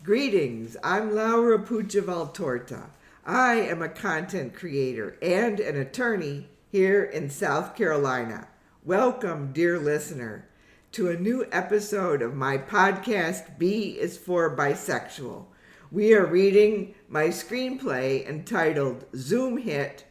Greetings, I'm Laura Puccia Valtorta. I am a content creator and an attorney here in South Carolina. Welcome, dear listener, to a new episode of my podcast, B is for Bisexual. We are reading my screenplay entitled Zoom Hit,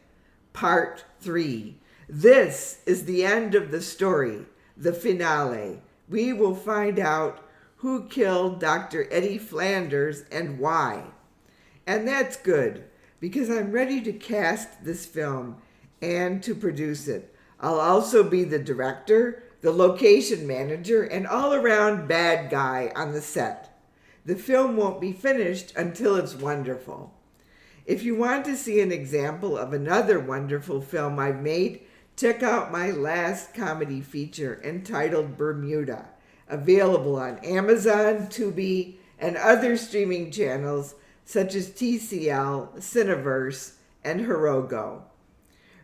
Part 3. This is the end of the story, the finale. We will find out who killed Dr. Eddie Flanders and why. And that's good, because I'm ready to cast this film and to produce it. I'll also be the director, the location manager, and all-around bad guy on the set. The film won't be finished until it's wonderful. If you want to see an example of another wonderful film I've made, check out my last comedy feature entitled Bermuda, available on Amazon, Tubi, and other streaming channels such as TCL, Cineverse, and Herogo.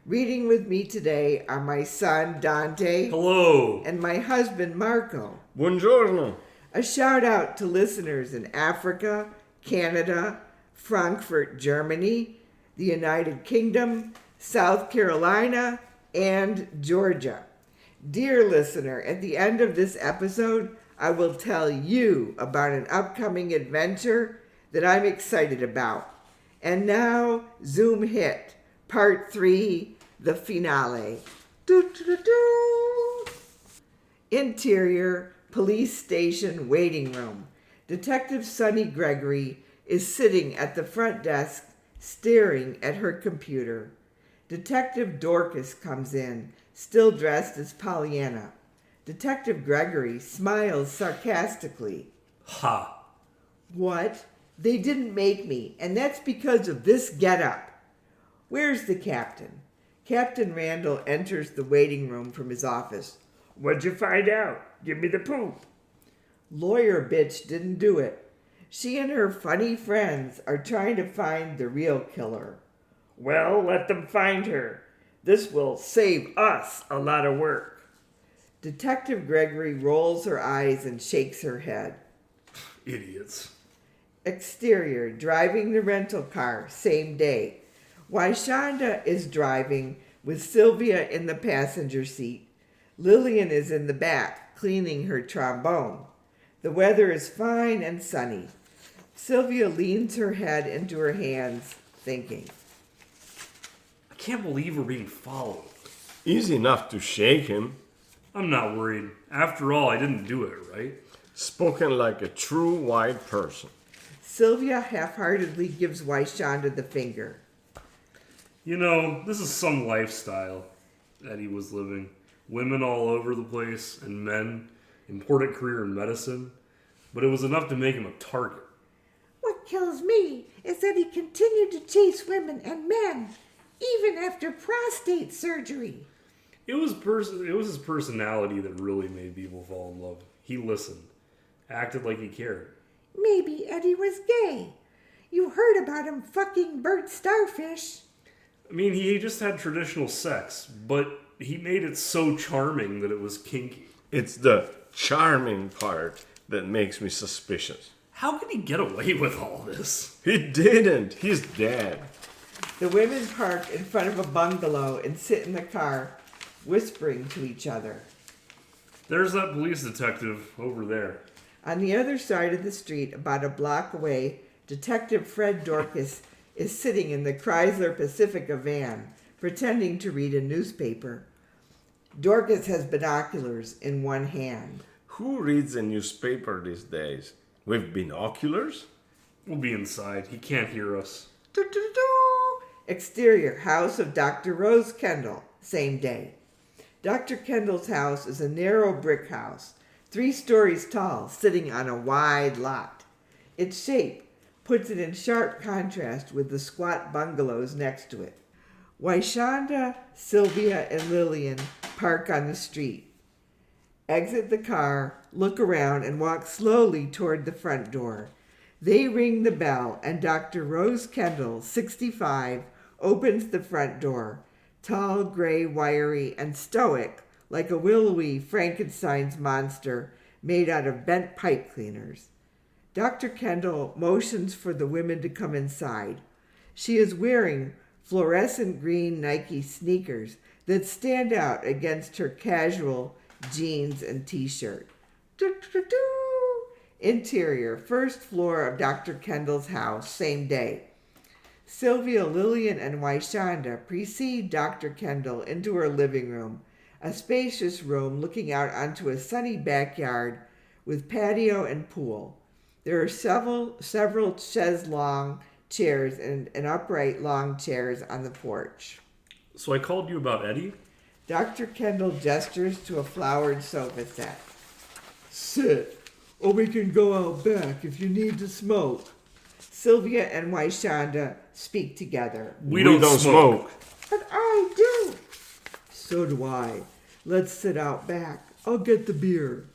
Reading with me today are my son, Dante. Hello. And my husband, Marco. Buongiorno. A shout out to listeners in Africa, Canada, Frankfurt, Germany, the United Kingdom, South Carolina, and Georgia. Dear listener, at the end of this episode, I will tell you about an upcoming adventure that I'm excited about. And now, Zoom Hit, Part 3, the finale. Do-do-do-do. Interior Police Station Waiting Room. Detective Sonny Gregory is sitting at the front desk, staring at her computer. Detective Dorcas comes in, still dressed as Pollyanna. Detective Gregory smiles sarcastically. Ha! What? They didn't make me, and that's because of this getup. Where's the captain? Captain Randall enters the waiting room from his office. What'd you find out? Give me the poop. Lawyer bitch didn't do it. She and her funny friends are trying to find the real killer. Well, let them find her. This will save us a lot of work. Detective Gregory rolls her eyes and shakes her head. Idiots. Exterior, driving the rental car, same day. Wyshonda is driving with Sylvia in the passenger seat. Lillian is in the back, cleaning her trombone. The weather is fine and sunny. Sylvia leans her head into her hands, thinking. I can't believe we're being followed. Easy enough to shake him. I'm not worried. After all, I didn't do it, right? Spoken like a true white person. Sylvia half-heartedly gives Wyshonda the finger. You know, this is some lifestyle Eddie was living. Women all over the place, and men, important career in medicine. But it was enough to make him a target. What kills me is that he continued to chase women and men, even after prostate surgery. It was his personality that really made people fall in love. He listened, acted like he cared. Maybe Eddie was gay. You heard about him fucking Bert Starfish. I mean, he just had traditional sex, but he made it so charming that it was kinky. It's the charming part that makes me suspicious. How could he get away with all this? He didn't. He's dead. The women park in front of a bungalow and sit in the car, whispering to each other. There's that police detective over there. On the other side of the street, about a block away, Detective Fred Dorcas is sitting in the Chrysler Pacifica van, pretending to read a newspaper. Dorcas has binoculars in one hand. Who reads a newspaper these days? With binoculars? We'll be inside. He can't hear us. Do-do-do. Exterior, house of Dr. Rose Kendall, same day. Dr. Kendall's house is a narrow brick house, 3 stories tall, sitting on a wide lot. Its shape puts it in sharp contrast with the squat bungalows next to it. Wyshonda, Sylvia, and Lillian park on the street. Exit the car, look around, and walk slowly toward the front door. They ring the bell, and Dr. Rose Kendall, 65, opens the front door. Tall, gray, wiry, and stoic, like a willowy Frankenstein's monster made out of bent pipe cleaners. Dr. Kendall motions for the women to come inside. She is wearing fluorescent green Nike sneakers that stand out against her casual jeans and t-shirt. Interior, first floor of Dr. Kendall's house, same day. Sylvia, Lillian, and Waishanda precede Dr. Kendall into her living room, a spacious room looking out onto a sunny backyard with patio and pool. There are several chaise longue chairs and upright long chairs on the porch. So I called you about Eddie? Dr. Kendall gestures to a flowered sofa set. Sit, or we can go out back if you need to smoke. Sylvia and Waishanda speak together. We don't smoke. But I do. So do I. Let's sit out back. I'll get the beer.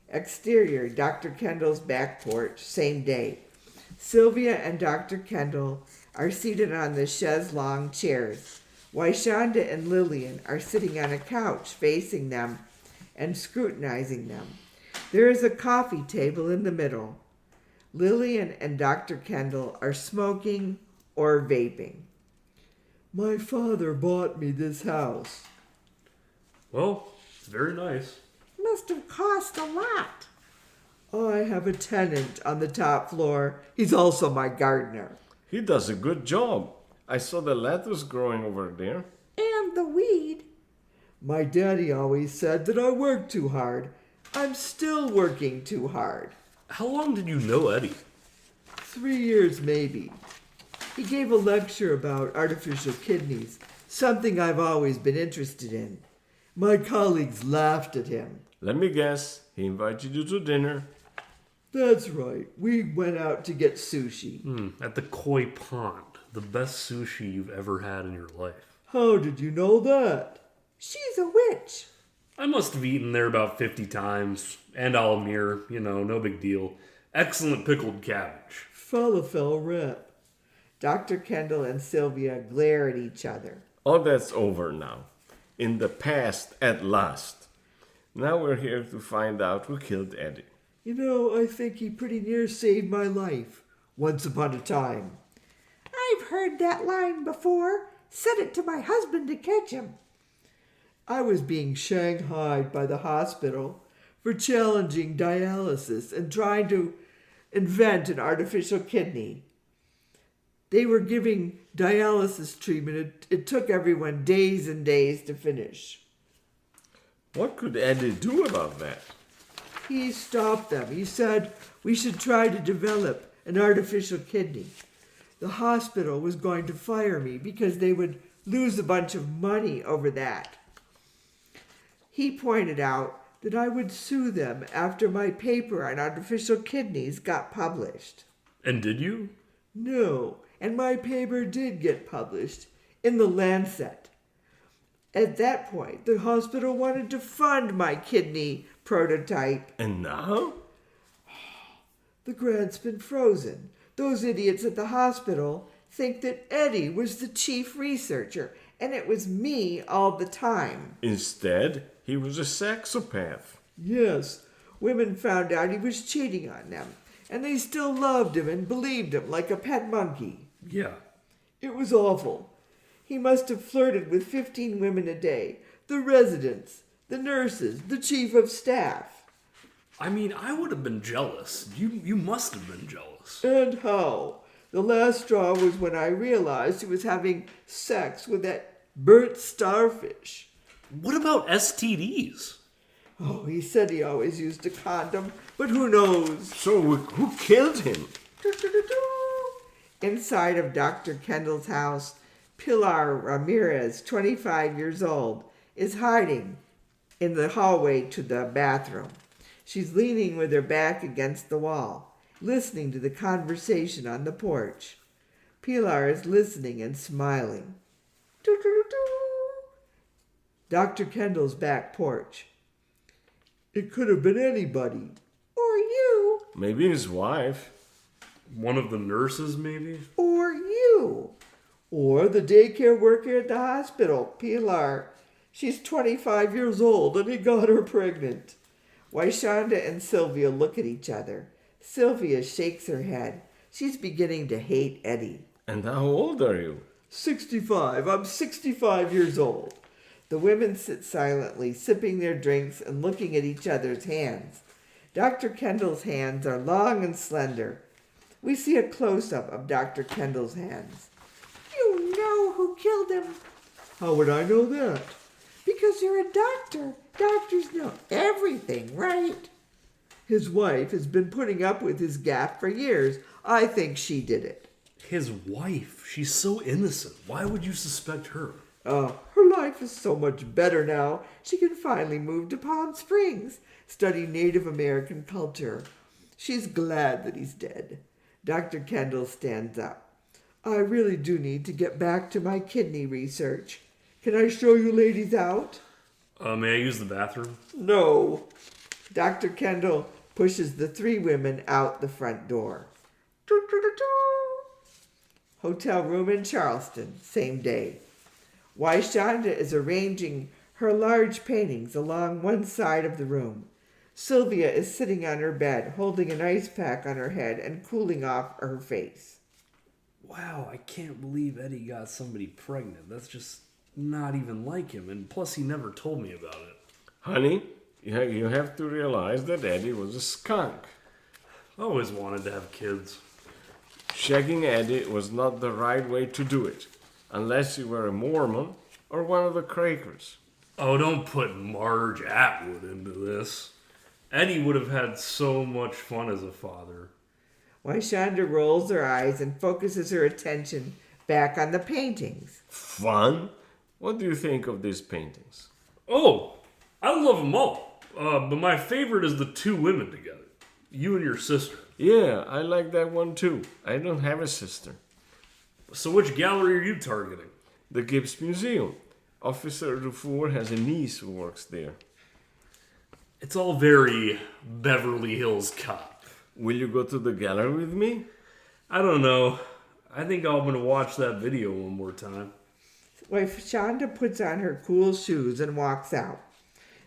Exterior, Dr. Kendall's back porch, same day. Sylvia and Dr. Kendall are seated on the chaise longue chairs. Waishanda and Lillian are sitting on a couch facing them and scrutinizing them. There is a coffee table in the middle. Lillian and Dr. Kendall are smoking or vaping. My father bought me this house. Well, it's very nice. Must have cost a lot. I have a tenant on the top floor. He's also my gardener. He does a good job. I saw the lettuce growing over there. And the weed. My daddy always said that I worked too hard. I'm still working too hard. How long did you know Eddie? 3 years maybe. He gave a lecture about artificial kidneys, something I've always been interested in. My colleagues laughed at him. Let me guess, he invited you to dinner. That's right. We went out to get sushi. At the Koi Pond. The best sushi you've ever had in your life. How did you know that? She's a witch. I must have eaten there about 50 times. And Almir, no big deal. Excellent pickled cabbage. Falafel rep. Dr. Kendall and Sylvia glare at each other. All that's over now. In the past, at last. Now we're here to find out who killed Eddie. I think he pretty near saved my life. Once upon a time. I've heard that line before. Said it to my husband to catch him. I was being shanghaied by the hospital for challenging dialysis and trying to invent an artificial kidney. They were giving dialysis treatment. It took everyone days and days to finish. What could Eddie do about that? He stopped them. He said we should try to develop an artificial kidney. The hospital was going to fire me because they would lose a bunch of money over that. He pointed out that I would sue them after my paper on artificial kidneys got published. And did you? No, and my paper did get published in the Lancet. At that point, the hospital wanted to fund my kidney prototype. And now? The grant's been frozen. Those idiots at the hospital think that Eddie was the chief researcher, and it was me all the time. Instead, he was a sexopath. Yes, women found out he was cheating on them, and they still loved him and believed him like a pet monkey. Yeah. It was awful. He must have flirted with 15 women a day. The residents, the nurses, the chief of staff. I mean, I would have been jealous. You must have been jealous. And how? The last straw was when I realized he was having sex with that burnt starfish. What about STDs? Oh, he said he always used a condom, but who knows? So who killed him? Inside of Dr. Kendall's house, Pilar Ramirez, 25 years old, is hiding in the hallway to the bathroom. She's leaning with her back against the wall, listening to the conversation on the porch. Pilar is listening and smiling. Dr. Kendall's back porch. It could have been anybody. Or you. Maybe his wife. One of the nurses, maybe? Or you. Or the daycare worker at the hospital, Pilar. She's 25 years old and he got her pregnant. Waishanda and Sylvia look at each other. Sylvia shakes her head. She's beginning to hate Eddie. And how old are you? 65. I'm 65 years old. The women sit silently, sipping their drinks and looking at each other's hands. Dr. Kendall's hands are long and slender. We see a close-up of Dr. Kendall's hands. You know who killed him. How would I know that? Because you're a doctor. Doctors know everything, right? His wife has been putting up with his gaffe for years. I think she did it. His wife. She's so innocent. Why would you suspect her? Oh, her life is so much better now. She can finally move to Palm Springs, study Native American culture. She's glad that he's dead. Dr. Kendall stands up. I really do need to get back to my kidney research. Can I show you ladies out? May I use the bathroom? No. Dr. Kendall pushes the three women out the front door. Hotel room in Charleston, same day. Waishanda is arranging her large paintings along one side of the room. Sylvia is sitting on her bed, holding an ice pack on her head and cooling off her face. Wow, I can't believe Eddie got somebody pregnant. That's just not even like him. And plus, he never told me about it. Honey, you have to realize that Eddie was a skunk. I always wanted to have kids. Shagging Eddie was not the right way to do it, unless you were a Mormon or one of the Quakers. Oh, don't put Marge Atwood into this. Eddie would have had so much fun as a father. Waishanda rolls her eyes and focuses her attention back on the paintings. Fun? What do you think of these paintings? Oh, I love them all. But my favorite is the two women together. You and your sister. Yeah, I like that one too. I don't have a sister. So which gallery are you targeting? The Gibbs Museum. Officer Dufour has a niece who works there. It's all very Beverly Hills Cop. Will you go to the gallery with me? I don't know. I think I'm going to watch that video one more time. Waishanda puts on her cool shoes and walks out.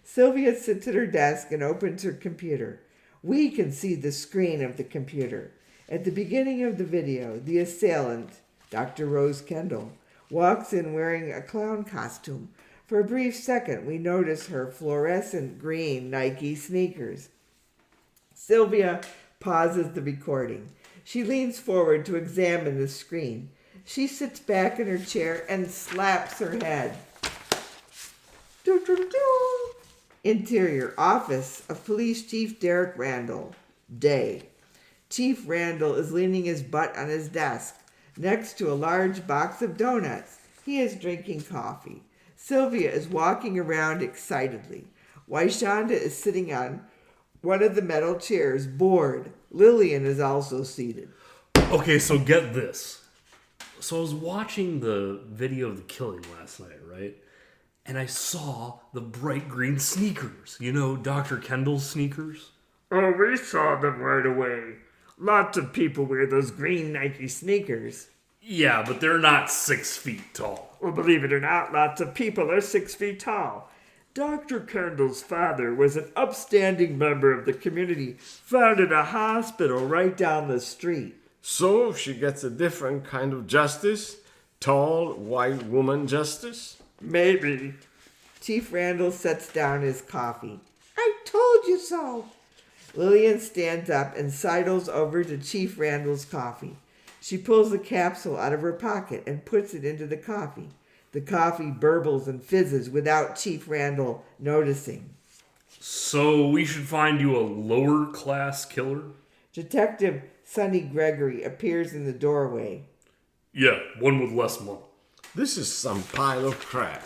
Sylvia sits at her desk and opens her computer. We can see the screen of the computer. At the beginning of the video, the assailant, Dr. Rose Kendall, walks in wearing a clown costume. For a brief second, we notice her fluorescent green Nike sneakers. Sylvia pauses the recording. She leans forward to examine the screen. She sits back in her chair and slaps her head. Interior office of Police Chief Derek Randall. Day. Chief Randall is leaning his butt on his desk next to a large box of donuts. He is drinking coffee. Sylvia is walking around excitedly. Waishanda is sitting on one of the metal chairs, bored. Lillian is also seated. Okay, so get this. So I was watching the video of the killing last night, right? And I saw the bright green sneakers. You know, Dr. Kendall's sneakers? Oh, we saw them right away. Lots of people wear those green Nike sneakers. Yeah, but they're not 6 feet tall. Well, believe it or not, lots of people are 6 feet tall. Dr. Kendall's father was an Upstanding member of the community, founded a hospital right down the street. So she gets a different kind of justice? Tall, white woman justice? maybe. Chief Randall sets down his coffee. I told you so. Lillian stands up and sidles over to Chief Randall's coffee. She pulls the capsule out of her pocket and puts it into the coffee. The coffee burbles and fizzes without Chief Randall noticing. So we should find you a lower class killer? Detective Sonny Gregory appears in the doorway. Yeah, one with less money. This is some pile of crap.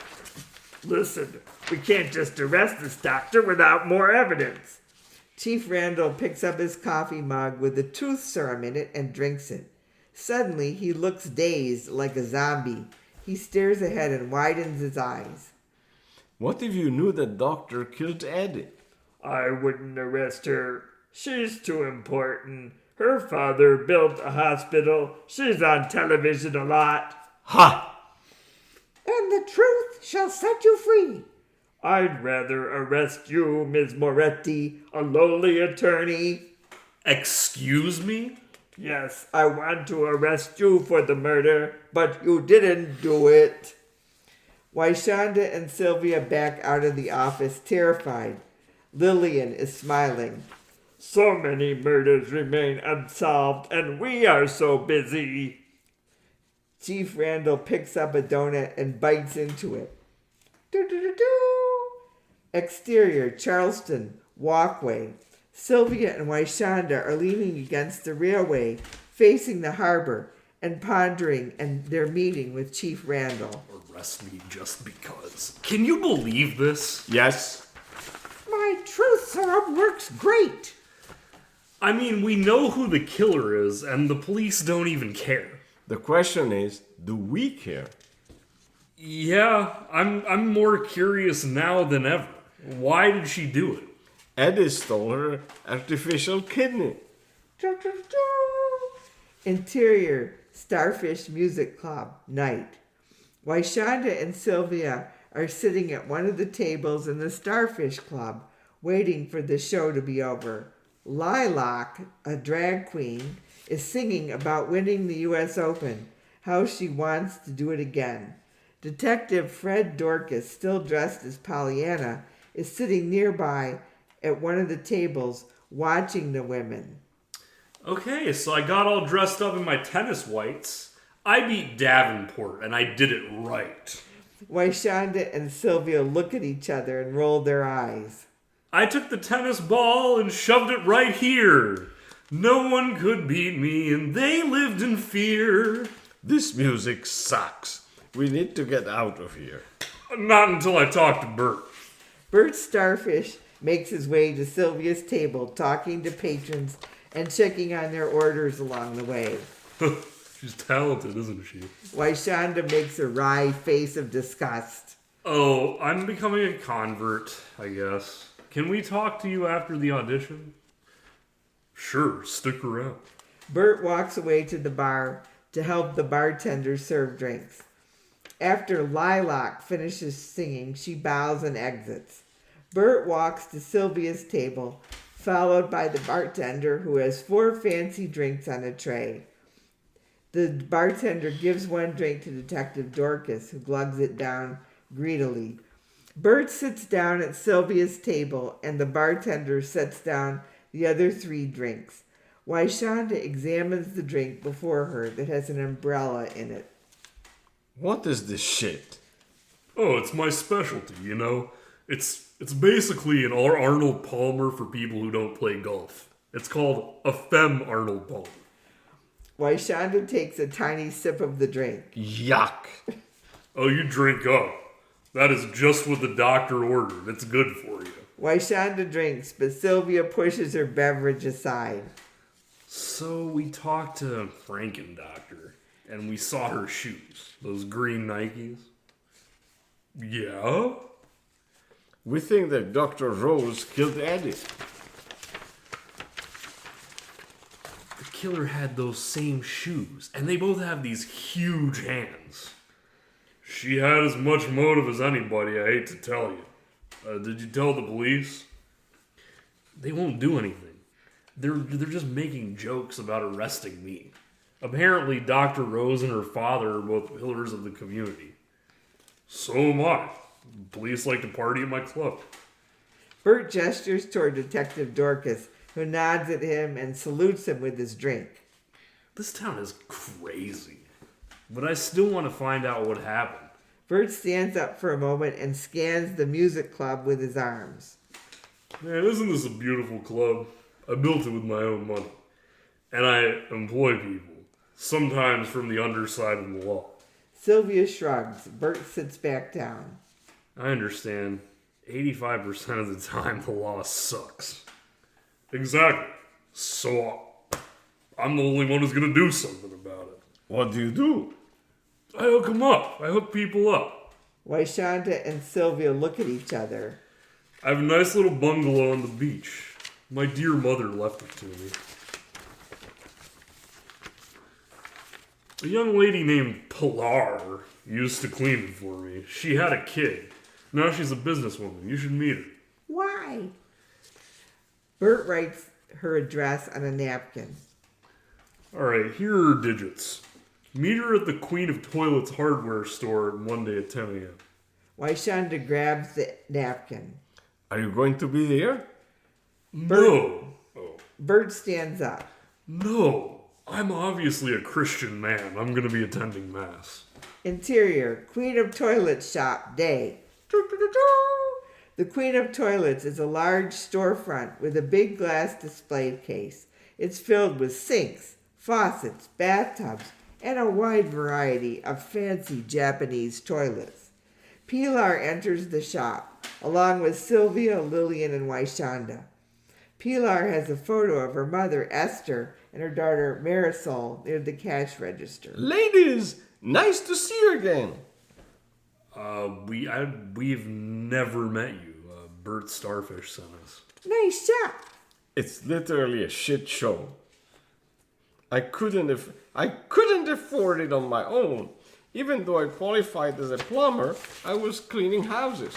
Listen, we can't just arrest this doctor without more evidence. Chief Randall picks up his coffee mug with the tooth serum in it and drinks it. Suddenly, he looks dazed like a zombie. He stares ahead and widens his eyes. What if you knew that doctor killed Eddie? I wouldn't arrest her. She's too important. Her father built a hospital. She's on television a lot. Ha! And the truth shall set you free. I'd rather arrest you, Ms. Moretti, a lowly attorney. Excuse me? Yes, I want to arrest you for the murder, but you didn't do it. Wyshonda and Sylvia back out of the office, terrified. Lillian is smiling. So many murders remain unsolved, and we are so busy. Chief Randall picks up a donut and bites into it. Do-do-do-do. Exterior, Charleston, walkway. Sylvia and Wyshonda are leaning against the railway, facing the harbor, and pondering their meeting with Chief Randall. Arrest me just because. Can you believe this? Yes, My truth serum works great. I mean, we know who the killer is, and the police don't even care. the question is, do we care? Yeah, I'm more curious now than ever. Why did she do it? Eddie stole her artificial kidney. Interior, Starfish Music Club, night. Wyshonda and Sylvia are sitting at one of the tables in the Starfish Club, waiting for the show to be over. Lilac, a drag queen, is singing about winning the U.S. Open, how she wants to do it again. Detective Fred Dorcas, still dressed as Pollyanna, is sitting nearby at one of the tables watching the women. Okay, so I got all dressed up in my tennis whites. I beat Davenport, and I did it right. Wyshonda and Sylvia look at each other and roll their eyes. I took the tennis ball and shoved it right here. No one could beat me, and they lived in fear. This music sucks. We need to get out of here. Not until I talk to Bert. Bert Starfish makes his way to Sylvia's table, talking to patrons and checking on their orders along the way. She's talented, isn't she? Wyshonda makes a wry face of disgust. Oh, I'm becoming a convert, I guess. Can we talk to you after the audition? Sure, stick around. Bert walks away to the bar to help the bartender serve drinks. After Lilac finishes singing, she bows and exits. Bert walks to Sylvia's table, followed by the bartender, who has 4 fancy drinks on a tray. The bartender gives one drink to Detective Dorcas, who glugs it down greedily. Bert sits down at Sylvia's table, and the bartender sets down the other 3 drinks. Wyshonda examines the drink before her that has an umbrella in it. What is this shit? Oh, it's my specialty, you know? It's basically an Arnold Palmer for people who don't play golf. It's called a Femme Arnold Palmer. Wyshonda takes a tiny sip of the drink. Yuck. Oh, you drink up. That is just what the doctor ordered. It's good for you. Wyshonda drinks, but Sylvia pushes her beverage aside. So we talked to Frankendoctor, and we saw her shoes. Those green Nikes. Yeah? We think that Dr. Rose killed Eddie. The killer had those same shoes, and they both have these huge hands. She had as much motive as anybody, I hate to tell you. Did you tell the police? They won't do anything. They're just making jokes about arresting me. Apparently, Dr. Rose and her father are both pillars of the community. So am I. Police like to party at my club. Bert gestures toward Detective Dorcas, who nods at him and salutes him with his drink. This town is crazy. But I still want to find out what happened. Bert stands up for a moment and scans the music club with his arms. Man, isn't this a beautiful club? I built it with my own money. And I employ people, sometimes from the underside of the law. Sylvia shrugs. Bert sits back down. I understand. 85% of the time, the law sucks. Exactly. So, I'm the only one who's going to do something about it. What do you do? I hook them up. I hook people up. Wyshonda and Sylvia look at each other. I have a nice little bungalow on the beach. My dear mother left it to me. A young lady named Pilar used to clean it for me. She had a kid. Now she's a businesswoman. You should meet her. Why? Bert writes her address on a napkin. Alright, here are her digits. Meet her at the Queen of Toilets hardware store Monday at 10 a.m. Wyshonda grabs the napkin. Are you going to be there? No. Bert stands up. No. I'm obviously a Christian man. I'm going to be attending Mass. Interior, Queen of Toilets shop, day. The Queen of Toilets is a large storefront with a big glass display case. It's filled with sinks, faucets, bathtubs, and a wide variety of fancy Japanese toilets. Pilar enters the shop, along with Sylvia, Lillian, and Wyshonda. Pilar has a photo of her mother, Esther, and her daughter, Marisol, near the cash register. Ladies, nice to see you again. We've never met you. Bert Starfish sent us. Nice shop. It's literally a shit show. I couldn't afford it on my own. Even though I qualified as a plumber, I was cleaning houses.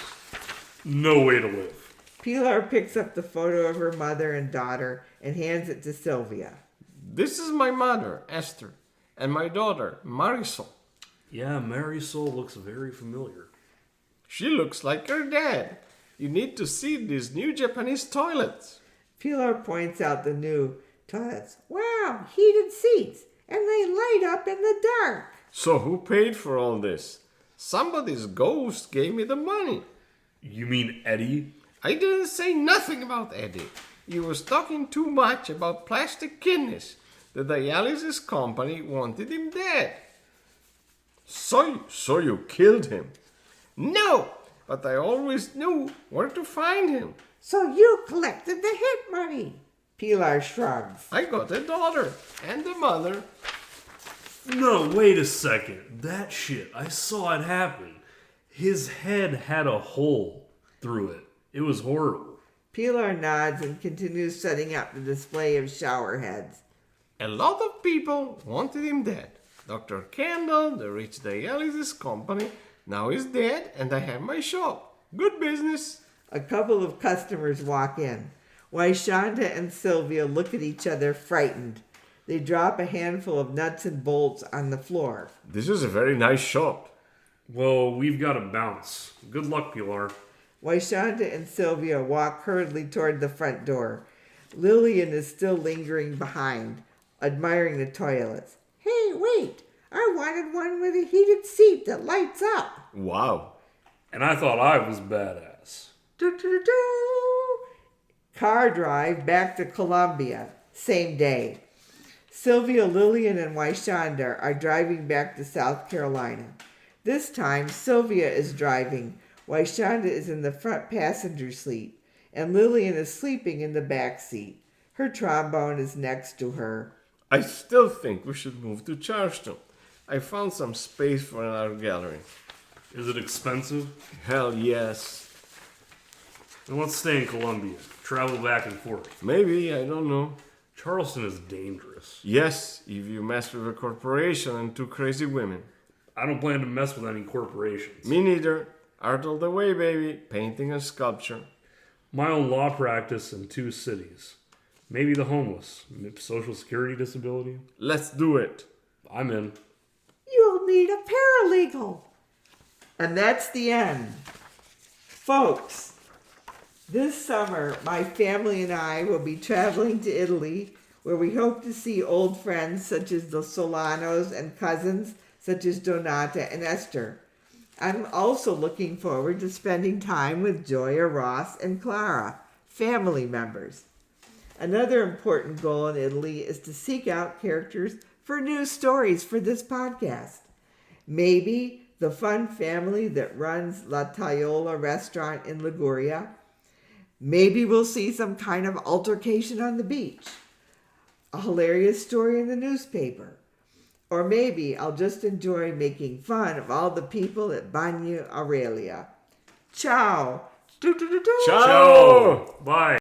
No way to live. Pilar picks up the photo of her mother and daughter and hands it to Sylvia. This is my mother, Esther, and my daughter, Marisol. Yeah, Marisol looks very familiar. She looks like her dad. You need to see these new Japanese toilets. Pilar points out the new toilets. Wow, heated seats. And they light up in the dark. So who paid for all this? Somebody's ghost gave me the money. You mean Eddie? I didn't say nothing about Eddie. You was talking too much about plastic kidneys. The dialysis company wanted him dead. So you killed him? No, but I always knew where to find him. So you collected the hit money. Pilar shrugs. I got a daughter and a mother. No, wait a second. That shit, I saw it happen. His head had a hole through it. It was horrible. Pilar nods and continues setting up the display of shower heads. A lot of people wanted him dead. Dr. Kendall, the rich dialysis company, now is dead and I have my shop. Good business. A couple of customers walk in. Wyshonda and Sylvia look at each other frightened. They drop a handful of nuts and bolts on the floor. This is a very nice shop. Well, we've got to bounce. Good luck, Pilar. Wyshonda and Sylvia walk hurriedly toward the front door. Lillian is still lingering behind, admiring the toilets. Hey, wait. I wanted one with a heated seat that lights up. Wow. And I thought I was badass. Do-do-do-do. Car drive back to Columbia, same day. Sylvia, Lillian, and Wyshonda are driving back to South Carolina. This time, Sylvia is driving. Wyshonda is in the front passenger seat, and Lillian is sleeping in the back seat. Her trombone is next to her. I still think we should move to Charleston. I found some space for an art gallery. Is it expensive? Hell yes. Then let's stay in Columbia. Travel back and forth. Maybe, I don't know. Charleston is dangerous. Yes, if you mess with a corporation and two crazy women. I don't plan to mess with any corporations. Me neither. Art all the way, baby. Painting and sculpture. My own law practice in 2 cities. Maybe the homeless. Social security disability. Let's do it. I'm in. You'll need a paralegal. And that's the end. Folks, this summer, my family and I will be traveling to Italy, where we hope to see old friends such as the Solanos and cousins such as Donata and Esther. I'm also looking forward to spending time with Joya, Ross, and Clara, family members. Another important goal in Italy is to seek out characters for new stories for this podcast. Maybe the fun family that runs La Tagliola restaurant in Liguria. Maybe we'll see some kind of altercation on the beach. A hilarious story in the newspaper. Or maybe I'll just enjoy making fun of all the people at Bagno Aurelia. Ciao! Ciao! Bye.